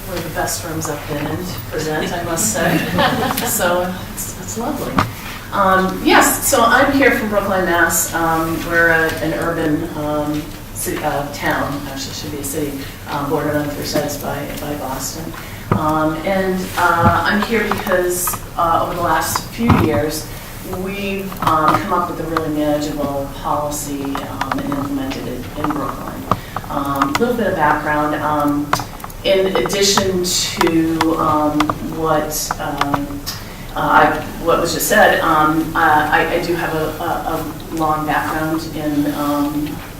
one of the best rooms I've been in to present, I must say. So it's lovely. Yes, so I'm here from Brookline, Mass. We're an urban city, town, actually should be a city, bordered on three sides by Boston. I'm here because over the last few years, we've come up with a really manageable policy and implemented it in Brookline. A little bit of background. In addition to what was just said, I do have a long background in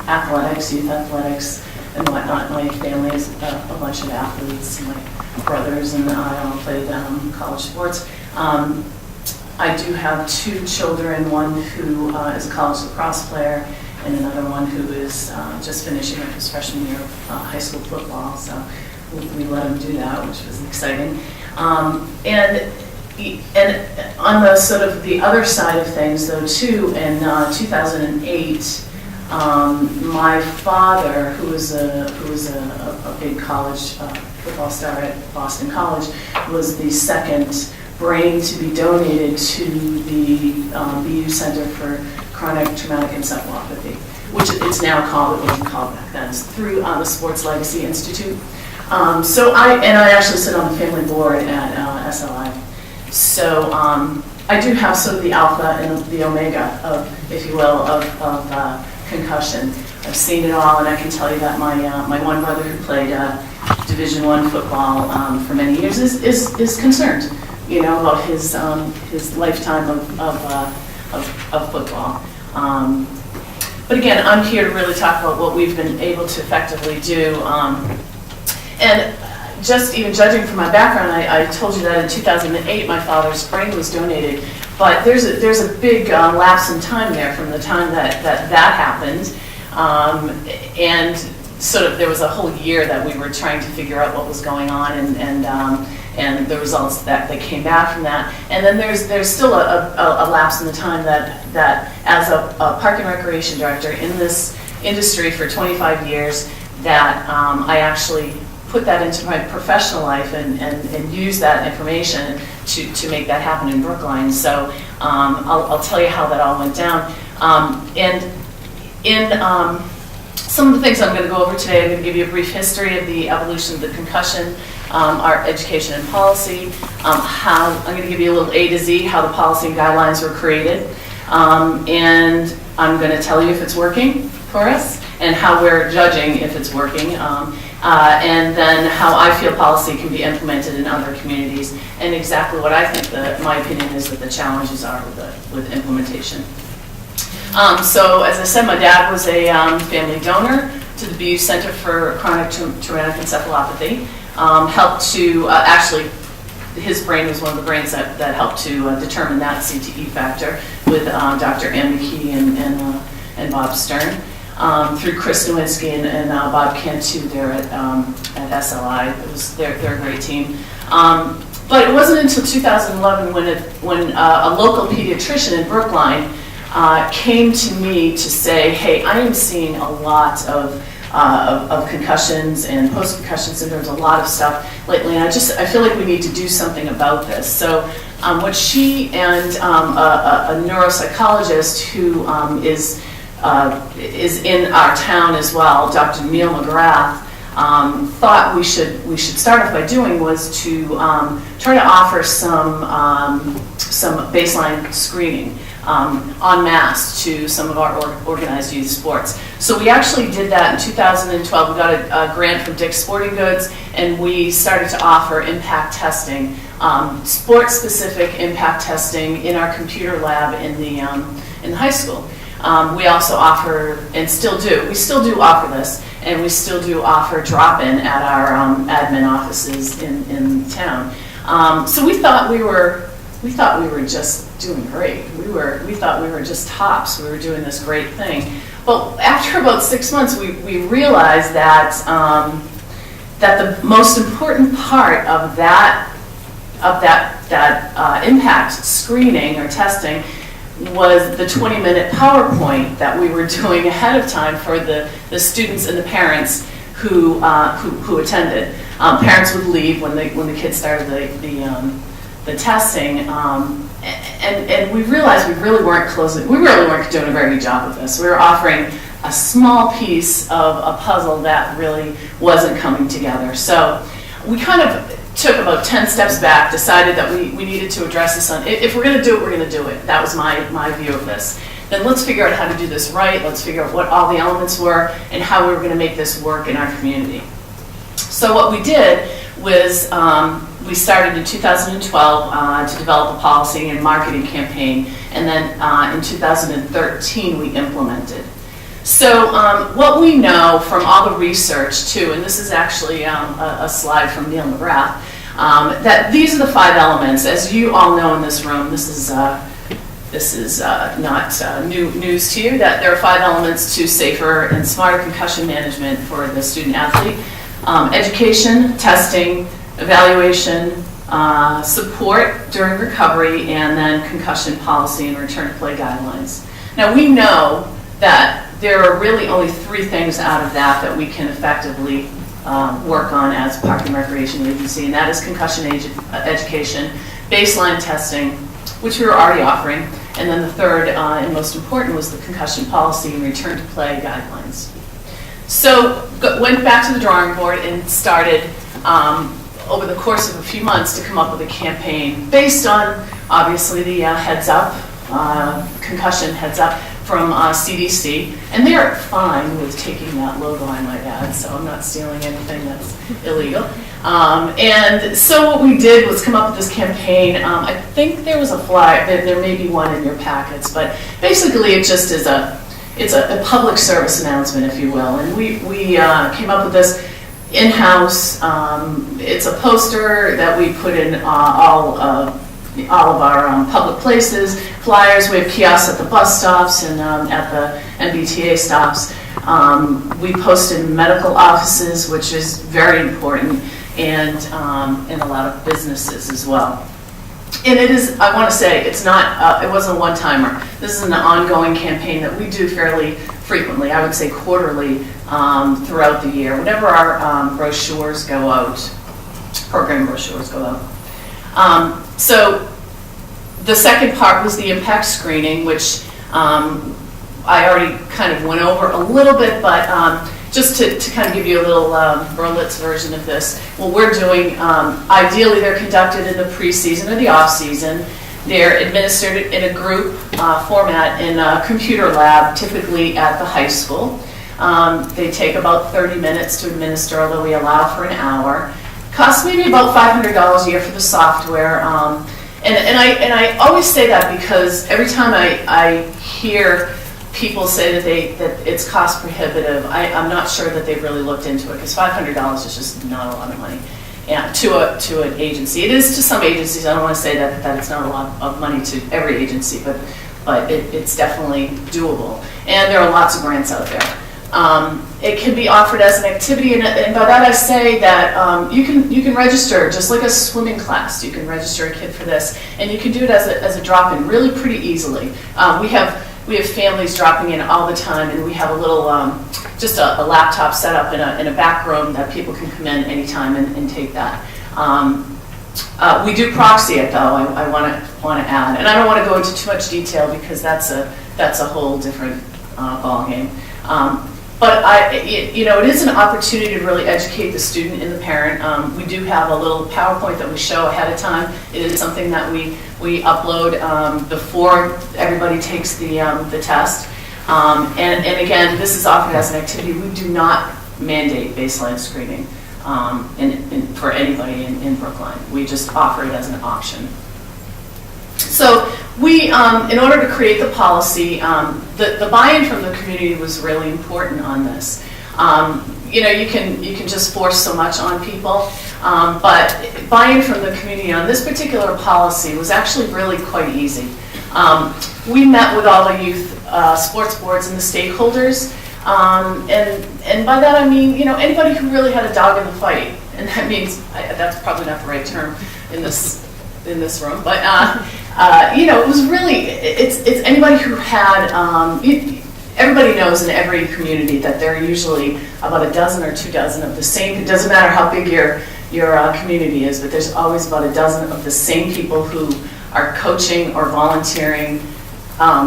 athletics, youth athletics, and whatnot. My family is a bunch of athletes. My brothers and I all played college sports. I do have two children, one who is a college lacrosse player, and another one who is just finishing up his freshman year of high school football. So we let him do that, which was exciting. And on the sort of the other side of things, though, too, in 2008, my father, who was a big college football star at Boston College, was the second brain to be donated to the BU Center for Chronic Traumatic Encephalopathy, which it's now called, it wasn't called back then. It's through the Sports Legacy Institute. So I actually sit on the family board at SLI. So I do have sort of the alpha and the omega of, if you will, of concussion. I've seen it all, and I can tell you that my one brother who played Division I football for many years is concerned, you know, about his lifetime of football. But again, I'm here to really talk about what we've been able to effectively do. And just even judging from my background, I told you that in 2008 my father's brain was donated, but there's a big lapse in time there from the time that happened, and sort of there was a whole year that we were trying to figure out what was going on and the results that came back from that. And then there's still a lapse in the time that as a park and recreation director in this industry for 25 years, that I actually put that into my professional life and use that information to make that happen in Brookline. So I'll tell you how that all went down. And in some of the things I'm going to go over today, I'm going to give you a brief history of the evolution of the concussion, our education and policy, I'm going to give you a little A to Z, how the policy and guidelines were created, and I'm going to tell you if it's working for us and how we're judging if it's working. And then how I feel policy can be implemented in other communities, and exactly what I think my opinion is that the challenges are with implementation. So as I said, my dad was a family donor to the BU Center for Chronic Traumatic Encephalopathy. Helped to, actually, his brain was one of the brains that helped to determine that CTE factor with Dr. Ann McKee and Bob Stern. Through Chris Nowinski and Bob Cantu there at SLI. They're a great team. But it wasn't until 2011 when a local pediatrician in Brookline came to me to say, hey, I am seeing a lot of concussions and post-concussion syndromes, a lot of stuff lately, and I feel like we need to do something about this. So what she and a neuropsychologist who is in our town as well, Dr. Neil McGrath, thought we should start off by doing was to try to offer some baseline screening en masse to some of our organized youth sports. So we actually did that in 2012. We got a grant from Dick's Sporting Goods, and we started to offer impact testing, sport-specific impact testing in our computer lab in the high school. We also offer, and still do, we still do offer this, and we still do offer drop-in at our admin offices in town. So we thought we were just doing great. We thought we were just tops. We were doing this great thing. But after about 6 months, we realized that that the most important part of that impact screening or testing was the 20-minute PowerPoint that we were doing ahead of time for the students and the parents who attended. Parents would leave when the kids started the testing, and we realized we really weren't doing a very good job of this. We were offering a small piece of a puzzle that really wasn't coming together. So we kind of took about 10 steps back, decided that we needed to address this if we're going to do it, we're going to do it. That was my view of this. Then let's figure out how to do this right. Let's figure out what all the elements were and how we were going to make this work in our community. So what we did was we started in 2012 to develop a policy and marketing campaign, and then in 2013 we implemented. So what we know from all the research too, and this is actually a slide from Neil McGrath, that these are the 5 elements. As you all know in this room, this is not new news to you, that there are 5 elements to safer and smarter concussion management for the student athlete. Education, testing, evaluation, support during recovery, and then concussion policy and return to play guidelines. Now we know that there are really only 3 things out of that we can effectively work on as Park and Recreation Agency, and that is concussion education, baseline testing, which we were already offering, and then the third and most important was the concussion policy and return to play guidelines. So went back to the drawing board and started over the course of a few months to come up with a campaign based on obviously the heads up, concussion heads up from CDC, and they're fine with taking that logo, I might add, so I'm not stealing anything that's illegal. And so what we did was come up with this campaign. I think there was a flyer, there may be one in your packets, but basically it just is it's a public service announcement, if you will, and we came up with this in-house. It's a poster that we put in all of our public places, flyers. We have kiosks at the bus stops and at the MBTA stops. We post in medical offices, which is very important, and in a lot of businesses as well. And it is, I want to say, it's not, it wasn't a one-timer. This is an ongoing campaign that we do fairly frequently, I would say quarterly, throughout the year. Whenever our brochures go out, program brochures go out. So the second part was the impact screening, which I already kind of went over a little bit, but just to kind of give you a little Berlitz version of this, what we're doing, ideally they're conducted in the preseason or the off-season. They're administered in a group format in a computer lab, typically at the high school. They take about 30 minutes to administer, although we allow for an hour. Costs maybe about $500 a year for the software. And I always say that because every time I hear people say that it's cost prohibitive, I'm not sure that they've really looked into it, because $500 is just not a lot of money to an agency. It is to some agencies. I don't want to say that it's not a lot of money to every agency, but it's definitely doable. And there are lots of grants out there. It can be offered as an activity, and by that I say that you can register just like a swimming class. You can register a kid for this, and you can do it as a drop-in really pretty easily. We have families dropping in all the time, and we have a little just a laptop set up in a back room that people can come in anytime and take that. We do proxy it though. I want to add, and I don't want to go into too much detail because that's a whole different ball game. But it is an opportunity to really educate the student and the parent. We do have a little PowerPoint that we show ahead of time. It is something that we upload before everybody takes the test. And again, this is offered as an activity. We do not mandate baseline screening for anybody in Brookline. We just offer it as an option. So we, in order to create the policy, the buy-in from the community was really important on this. You can just force so much on people, but buy-in from the community on this particular policy was actually really quite easy. We met with all the youth sports boards and the stakeholders, and by that I mean anybody who really had a dog in the fight, and that means that's probably not the right term in this room, but it was really it's anybody who had everybody knows in every community that there are usually about a dozen or 2 dozen of the same, it doesn't matter how big your community is, but there's always about a dozen of the same people who are coaching or volunteering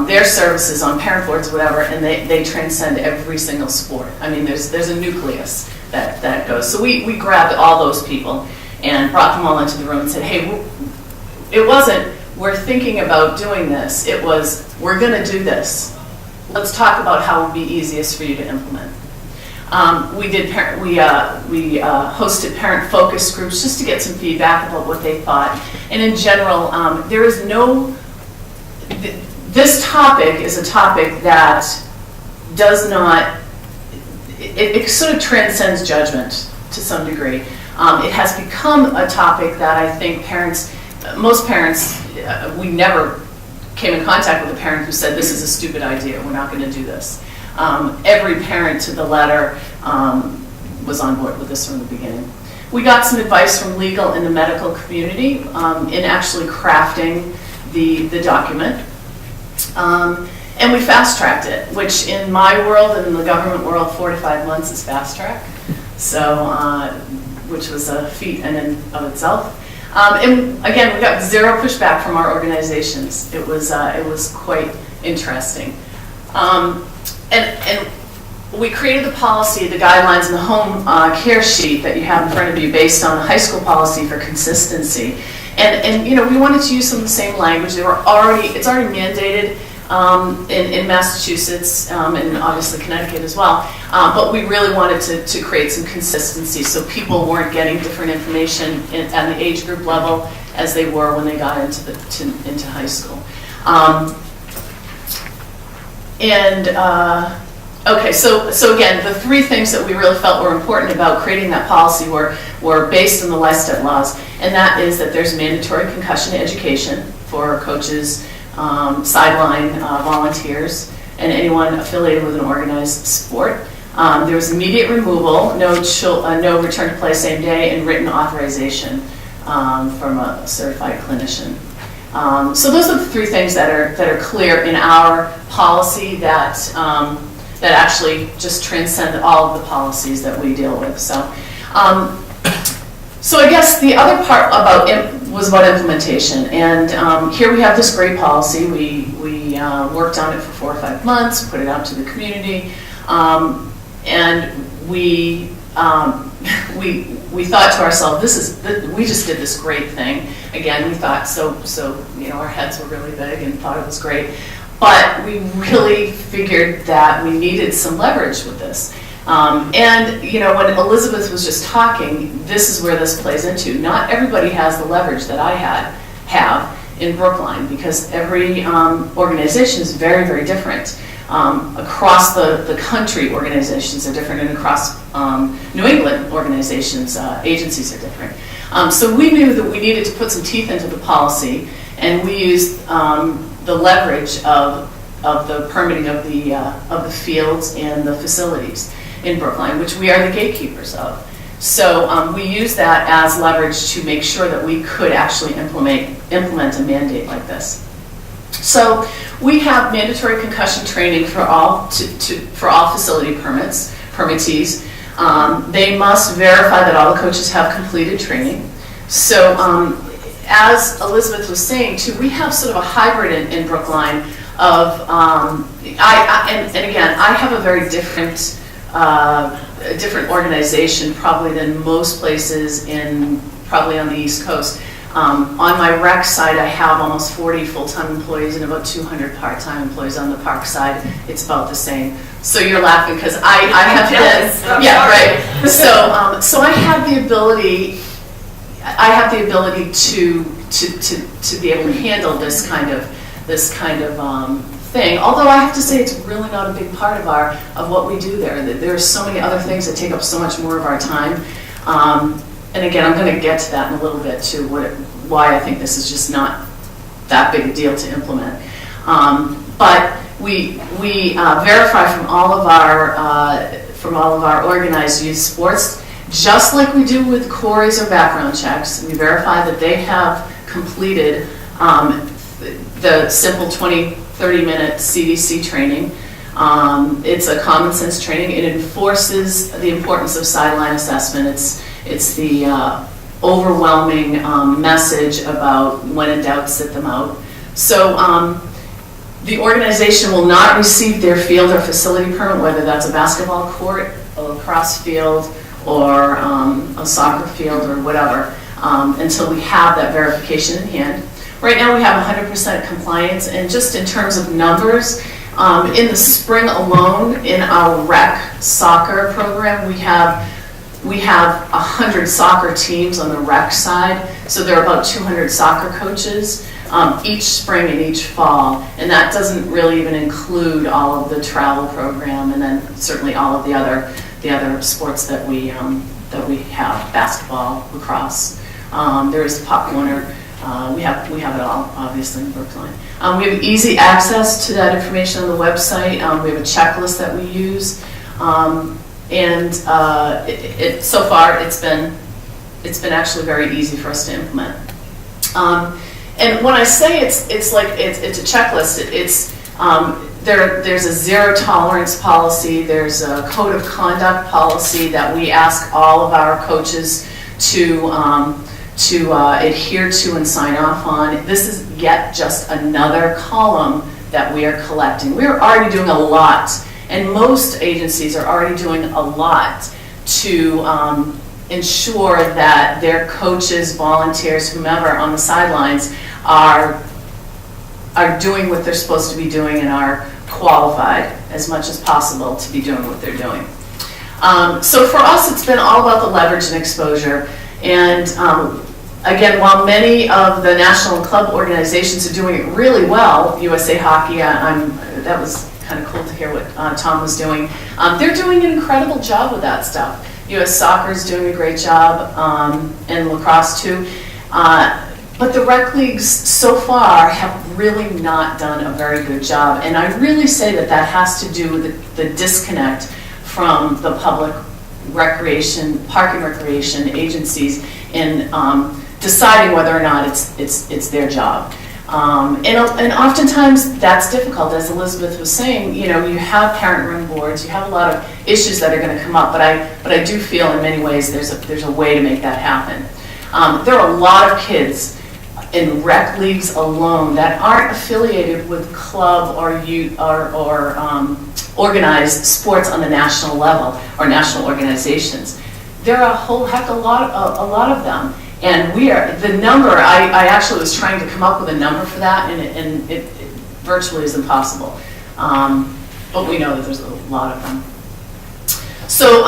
their services on parent boards or whatever, and they transcend every single sport. I mean, there's a nucleus that goes. So we grabbed all those people and brought them all into the room and said, hey, it wasn't, we're thinking about doing this. It was, we're going to do this. Let's talk about how it would be easiest for you to implement. We hosted parent focus groups just to get some feedback about what they thought. And in general, there is no, this topic is a topic that does not, it sort of transcends judgment to some degree. It has become a topic that I think most parents, we never came in contact with a parent who said, this is a stupid idea, we're not going to do this. Every parent to the letter was on board with this from the beginning. We got some advice from legal and the medical community in actually crafting the document. And we fast-tracked it, which in my world and in the government world, 4 to 5 months is fast-track, so which was a feat in and of itself. And again, we got zero pushback from our organizations. It was quite interesting. And we created the policy, the guidelines, and the home care sheet that you have in front of you based on the high school policy for consistency. And you know, we wanted to use some of the same language. It's already mandated in Massachusetts and obviously Connecticut as well. But we really wanted to create some consistency so people weren't getting different information at the age group level as they were when they got into high school. Okay, so again, the 3 things that we really felt were important about creating that policy were based on the Lifestead laws, and that is that there's mandatory concussion education for coaches, sideline volunteers, and anyone affiliated with an organized sport. There's immediate removal, no return to play same day, and written authorization from a certified clinician. So those are the 3 things that are clear in our policy that actually just transcend all of the policies that we deal with. So I guess the other part was about implementation. And here we have this great policy. We worked on it for 4 or 5 months, put it out to the community, and we thought to ourselves, we just did this great thing. Again, we thought so you know, our heads were really big and thought it was great. But we really figured that we needed some leverage with this. And you know, when Elizabeth was just talking, this is where this plays into. Not everybody has the leverage that I have in Brookline, because every organization is very, very different. Across the country, organizations are different, and across New England organizations, agencies are different. So we knew that we needed to put some teeth into the policy, and we used the leverage of the permitting of the fields and the facilities in Brookline, which we are the gatekeepers of. So we use that as leverage to make sure that we could actually implement a mandate like this. So we have mandatory concussion training for all facility permittees. They must verify that all the coaches have completed training. So as Elizabeth was saying too, we have sort of a hybrid in Brookline of, and again, I have a very different organization probably than most places probably on the East Coast. On my rec side, I have almost 40 full-time employees and about 200 part-time employees. On the park side, it's about the same. So you're laughing because I have this. Yeah, right. So I have the ability. I have the ability to be able to handle this kind of thing. Although I have to say it's really not a big part of what we do there. There are so many other things that take up so much more of our time. And again, I'm going to get to that in a little bit too. Why I think this is just not that big a deal to implement. But we verify from all of our organized youth sports, just like we do with queries or background checks. We verify that they have completed the simple 20-30 minute CDC training. It's a common sense training. It enforces the importance of sideline assessment. It's the overwhelming message about when in doubt, sit them out. So the organization will not receive their field or facility permit, whether that's a basketball court, a lacrosse field, or a soccer field or whatever, until we have that verification in hand. Right now we have 100% compliance, and just in terms of numbers, in the spring alone, in our rec soccer program, we have 100 soccer teams on the rec side, so there are about 200 soccer coaches each spring and each fall, and that doesn't really even include all of the travel program, and then certainly all of the other sports that we have, basketball, lacrosse. There is Pop Warner. We have it all, obviously, in Brookline. We have easy access to that information on the website. We have a checklist that we use, and so far it's been actually very easy for us to implement. And when I say it's a checklist, there's a zero tolerance policy. There's a code of conduct policy that we ask all of our coaches to adhere to and sign off on. This is yet just another column that we are collecting. We're already doing a lot, and most agencies are already doing a lot to ensure that their coaches, volunteers, whomever on the sidelines are doing what they're supposed to be doing and are qualified as much as possible to be doing what they're doing. So for us, it's been all about the leverage and exposure. And again, while many of the national and club organizations are doing it really well, USA Hockey, that was kind of cool to hear what Tom was doing. They're doing an incredible job with that stuff. US Soccer is doing a great job, and lacrosse too. But the rec leagues so far have really not done a very good job. And I really say that has to do with the disconnect from the public recreation, park and recreation agencies in deciding whether or not it's their job. And oftentimes that's difficult, as Elizabeth was saying. You have parent-run boards, you have a lot of issues that are going to come up, but I do feel in many ways there's a way to make that happen. There are a lot of kids in rec leagues alone that aren't affiliated with club or youth or organized sports on the national level or national organizations. There are a whole heck of a lot of them. And the number, I actually was trying to come up with a number for that, and it virtually is impossible. But we know that there's a lot of them. So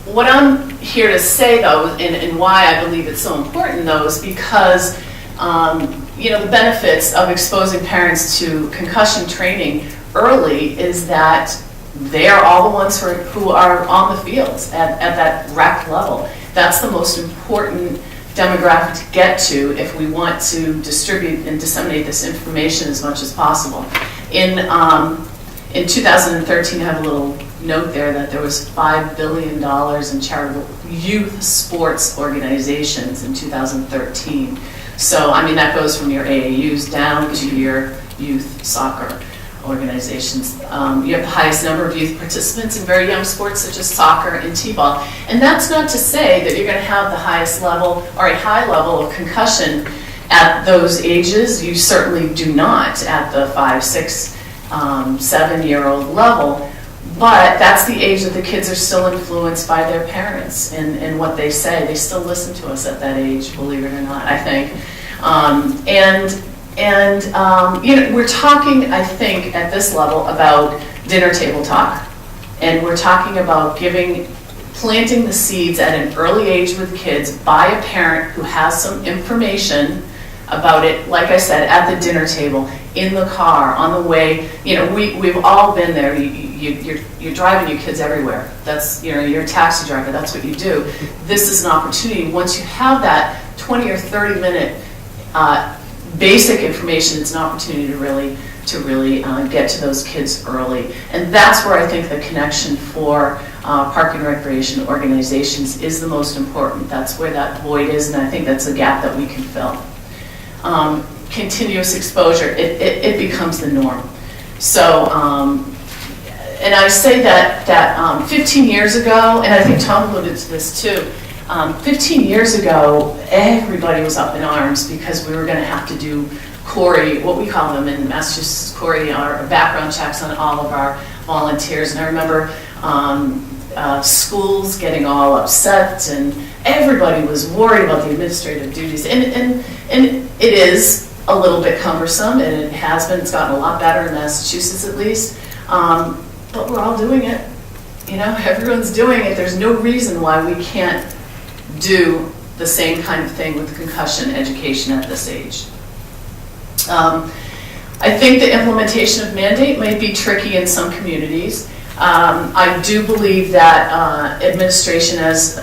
what I'm here to say, though, and why I believe it's so important, though, is because the benefits of exposing parents to concussion training early is that they are all the ones who are on the fields at that rec level. That's the most important demographic to get to if we want to distribute and disseminate this information as much as possible. In 2013, I have a little note there that there was $5 billion in charitable youth sports organizations in 2013. So, that goes from your AAUs down to your youth soccer organizations. You have the highest number of youth participants in very young sports such as soccer and t-ball. And that's not to say that you're going to have the highest level or a high level of concussion at those ages. You certainly do not at the 5, 6, 7-year-old level. But that's the age that the kids are still influenced by their parents and what they say. They still listen to us at that age, believe it or not, I think. We're talking, I think, at this level about dinner table talk. And we're talking about planting the seeds at an early age with kids by a parent who has some information about it, like I said, at the dinner table, in the car, on the way. We've all been there. You're driving your kids everywhere. That's, you're a taxi driver. That's what you do. This is an opportunity. Once you have that 20 or 30 minute basic information, it's an opportunity to really get to those kids early. And that's where I think the connection for park and recreation organizations is the most important. That's where that void is, and I think that's a gap that we can fill. Continuous exposure, it becomes the norm. So and I say that 15 years ago, and I think Tom alluded to this too, 15 years ago, everybody was up in arms because we were going to have to do CORI, what we call them in Massachusetts, CORI, our background checks on all of our volunteers. And I remember schools getting all upset, and everybody was worried about the administrative duties. And it is a little bit cumbersome, and it has been. It's gotten a lot better in Massachusetts, at least. But we're all doing it. You know, everyone's doing it. There's no reason why we can't do the same kind of thing with concussion education at this age. I think the implementation of mandate might be tricky in some communities. I do believe that administration, as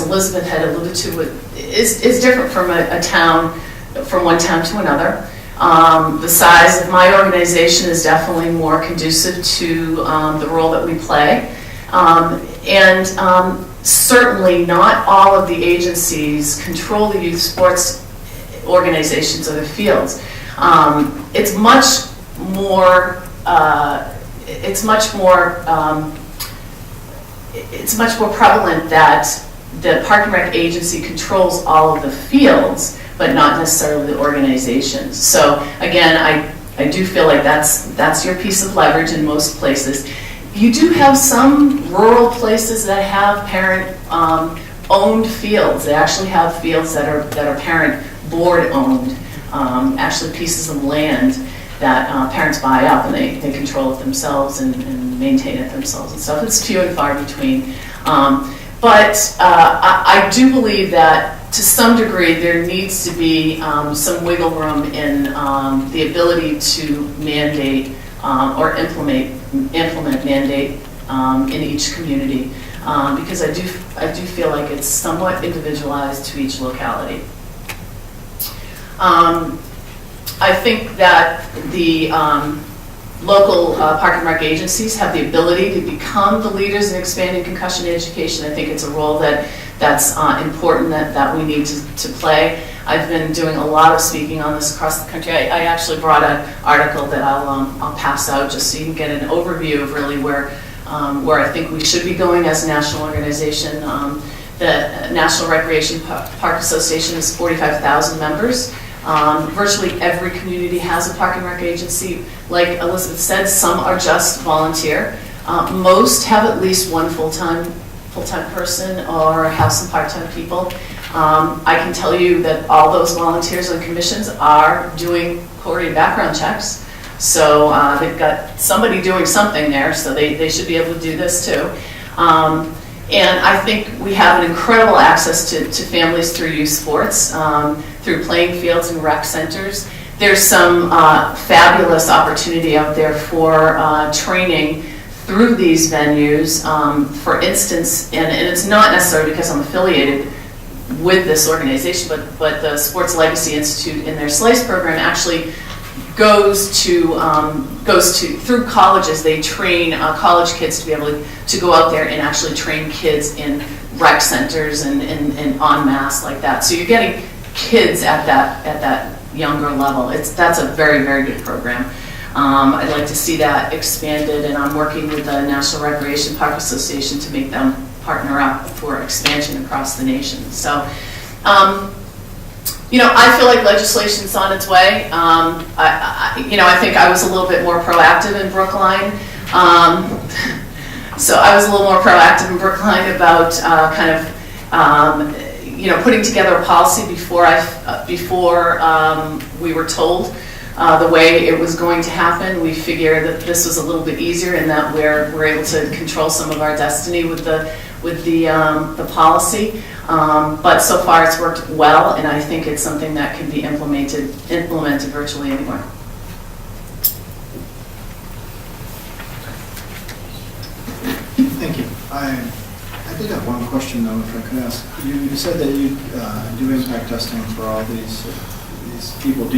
Elizabeth had alluded to, is different from a town, from one town to another. The size of my organization is definitely more conducive to the role that we play. And certainly not all of the agencies control the youth sports organizations or the fields. It's much more prevalent that the Park and Rec agency controls all of the fields, but not necessarily the organizations. So again, I do feel like that's your piece of leverage in most places. You do have some rural places that have parent owned fields. They actually have fields that are parent board owned, actually pieces of land that parents buy up and they control it themselves and maintain it themselves and stuff. It's few and far between. But I do believe that to some degree there needs to be some wiggle room in the ability to mandate or implement mandate in each community, because I do feel like it's somewhat individualized to each locality. I think that the local Park and Rec agencies have the ability to become the leaders in expanding concussion education. I think it's a role that's important that we need to play. I've been doing a lot of speaking on this across the country. I actually brought an article that I'll pass out just so you can get an overview of really where I think we should be going as a national organization. The National Recreation Park Association is 45,000 members. Virtually every community has a Park and Rec agency. Like Elizabeth said, some are just volunteer. Most have at least one full-time person or have some part-time people. I can tell you that all those volunteers and commissions are doing CORI background checks. So they've got somebody doing something there, so they should be able to do this too. And I think we have an incredible access to families through youth sports, through playing fields and rec centers. There's some fabulous opportunity out there for training through these venues. For instance, and it's not necessarily because I'm affiliated with this organization, but the Sports Legacy Institute in their SLICE program actually goes to through colleges. They train college kids to be able to go out there and actually train kids in rec centers and en masse like that. So you're getting kids at that younger level. That's a very, very good program. I'd like to see that expanded, and I'm working with the National Recreation Park Association to make them partner up for expansion across the nation. So, you know, I feel like legislation's on its way. I think I was a little bit more proactive in Brookline. So I was a little more proactive in Brookline about putting together a policy before we were told the way it was going to happen. We figured that this was a little bit easier in that we're able to control some of our destiny with the policy. But so far it's worked well, and I think it's something that can be implemented virtually anywhere. Thank you. I did have one question though, if I could ask. You said that you do impact testing for all these people. What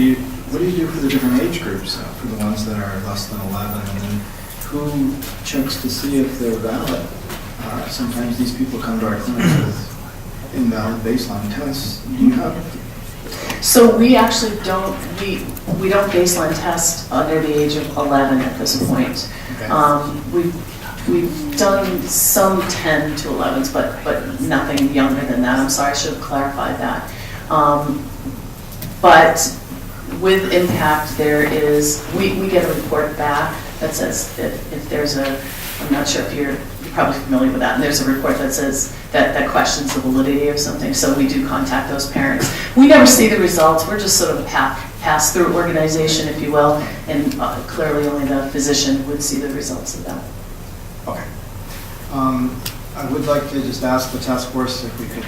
do you do for the different age groups, for the ones that are less than 11, and then who checks to see if they're valid? Sometimes these people come to our clinics with invalid baseline tests. Do you have? So we actually don't we don't baseline test under the age of 11 at this point. Okay. We've done some 10 to 11s, but nothing younger than that. I'm sorry, I should have clarified that. But with impact, there is, we get a report back that says if there's I'm not sure if you're probably familiar with that, and there's a report that says that questions the validity of something, so we do contact those parents. We never see the results, we're just sort of a pass-through organization, if you will, and clearly only the physician would see the results of that. Okay. I would like to just ask the task force if we could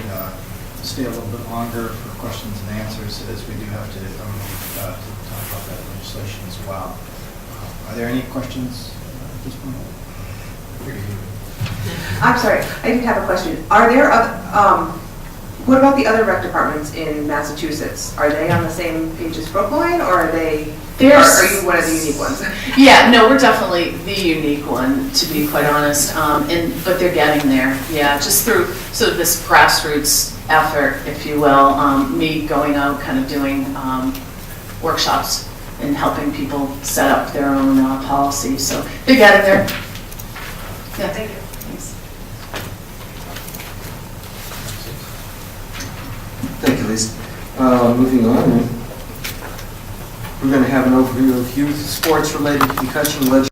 stay a little bit longer for questions and answers, as we do have to talk about that legislation as well. Are there any questions at this point? I'm sorry, I did have a question. Are there other, what about the other rec departments in Massachusetts? Are they on the same page as Brookline, or are they, are you one of the unique ones? Yeah, no, we're definitely the unique one, to be quite honest, but they're getting there, yeah, just through sort of this grassroots effort, if you will, me going out, kind of doing workshops and helping people set up their own policies, so they're getting there. Yeah, thank you. Thanks. Thank you, Lisa. Moving on, we're going to have an overview of youth sports-related concussion legislation.